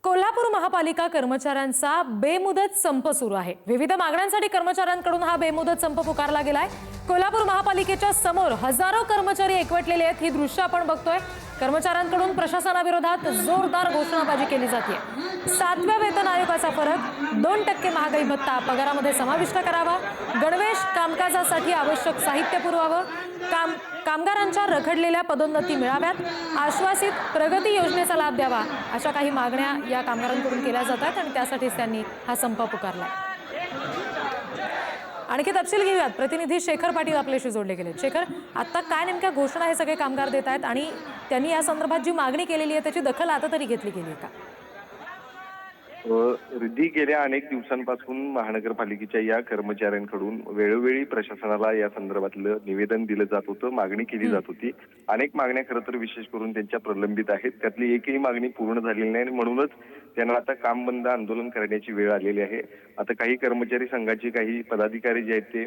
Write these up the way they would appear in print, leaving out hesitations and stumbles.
कोल्हापूर महापालिका कर्मचाऱ्यांचा बेमुदत संप सुरू आहे। विविध मागण्यांसाठी कर्मचाऱ्यांकडून हा बेमुदत संप पुकारला गेलाय। कोल्हापूर महापालिकेच्या समोर हजारो कर्मचारी एकवटलेले आहेत। ही दृश्य आपण बघतोय। कर्मचाऱ्यांकडून प्रशासनाविरोधात जोरदार घोषणाबाजी केली जाते। 7व्या वेतन आयोगाचा फरक, 2% महागाई भत्ता पगारामध्ये समाविष्ट करावा, गणवेश कामकाजासाठी आवश्यक साहित्य पुरवावं, कामगारांच्या रखडलेल्या पदोन्नती मिळाव्यात, आश्वासित प्रगती योजनेचा लाभ द्यावा, अशा काही मागण्या या कामगारांकडून केल्या जातात आणि त्यासाठीच त्यांनी हा संप पुकारलाय। आणखी तपशील घेऊयात। प्रतिनिधी शेखर पाटील आपल्याशी जोडले गेले। शेखर, आता काय नेमक्या घोषणा हे सगळे कामगार देत आहेत आणि त्यांनी या संदर्भात जी मागणी केलेली आहे त्याची दखल आता तरी घेतली गेली आहे का? रिद्धी, गेल्या अनेक दिवसांपासून महानगरपालिकेच्या या कर्मचाऱ्यांकडून वेळोवेळी प्रशासनाला या संदर्भातलं निवेदन दिलं जात होतं, मागणी केली जात होती। अनेक मागण्या खरं तर विशेष करून त्यांच्या प्रलंबित आहेत। त्यातली एकही मागणी पूर्ण झालेली नाही आणि म्हणूनच त्यांना आता काम बंद आंदोलन करण्याची वेळ आलेली आहे। आता काही कर्मचारी संघाचे काही पदाधिकारी जे आहेत ते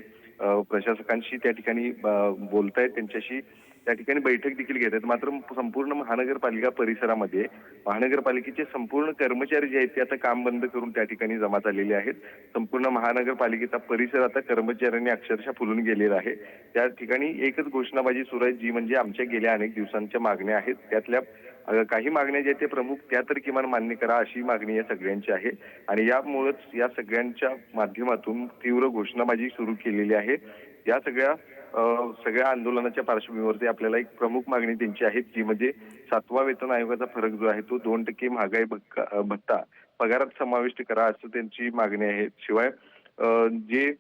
प्रशासकांशी त्या ठिकाणी बोलतायत, त्यांच्याशी त्या ठिकाणी बैठक देखील घेत आहेत। मात्र संपूर्ण महानगरपालिका परिसरामध्ये महानगरपालिकेचे संपूर्ण कर्मचारी जे आहेत ते आता काम बंद करून त्या ठिकाणी जमा झालेले आहेत। संपूर्ण महानगरपालिकेचा परिसर आता कर्मचाऱ्यांनी अक्षरशः फुलून गेलेला आहे। त्या ठिकाणी एकच घोषणाबाजी सुरू आहे, जी म्हणजे आमच्या गेल्या अनेक दिवसांच्या मागण्या आहेत त्यातल्या काही मागण्या ज्या ते प्रमुख त्या तर किमान मान्य करा, अशी मागणी या सगळ्यांची आहे। आणि यामुळेच या सगळ्यांच्या माध्यमातून तीव्र घोषणाबाजी सुरू केलेली आहे। या सगळ्या आंदोलनाच्या पार्श्वभूमीवरती आपल्याला एक प्रमुख मागणी त्यांची आहे, ती म्हणजे 7वा वेतन आयोगाचा फरक जो आहे तो 2% महागाई भत्ता पगारात समाविष्ट करा, असं त्यांची मागणी आहे। शिवाय जे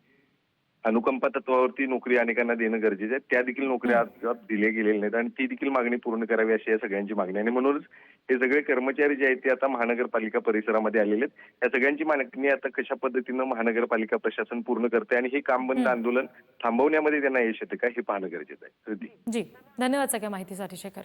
अनुकंपा तत्वावरती नोकरी अनेकांना देणं गरजेचं आहे, त्या देखील नोकऱ्या अद्याप दिल्या गेलेल्या नाहीत आणि ती देखील मागणी पूर्ण करावी, अशी या सगळ्यांची मागणी आहे। आणि म्हणूनच हे सगळे कर्मचारी जे आहेत ते आता महानगरपालिका परिसरामध्ये आलेले आहेत। या सगळ्यांची मागणी आता कशा पद्धतीनं महानगरपालिका प्रशासन पूर्ण करते आणि हे काम बंद आंदोलन थांबवण्यामध्ये त्यांना यश येते का, हे पाहणं गरजेचं आहे। जी, धन्यवाद सगळ्या माहितीसाठी शेखर।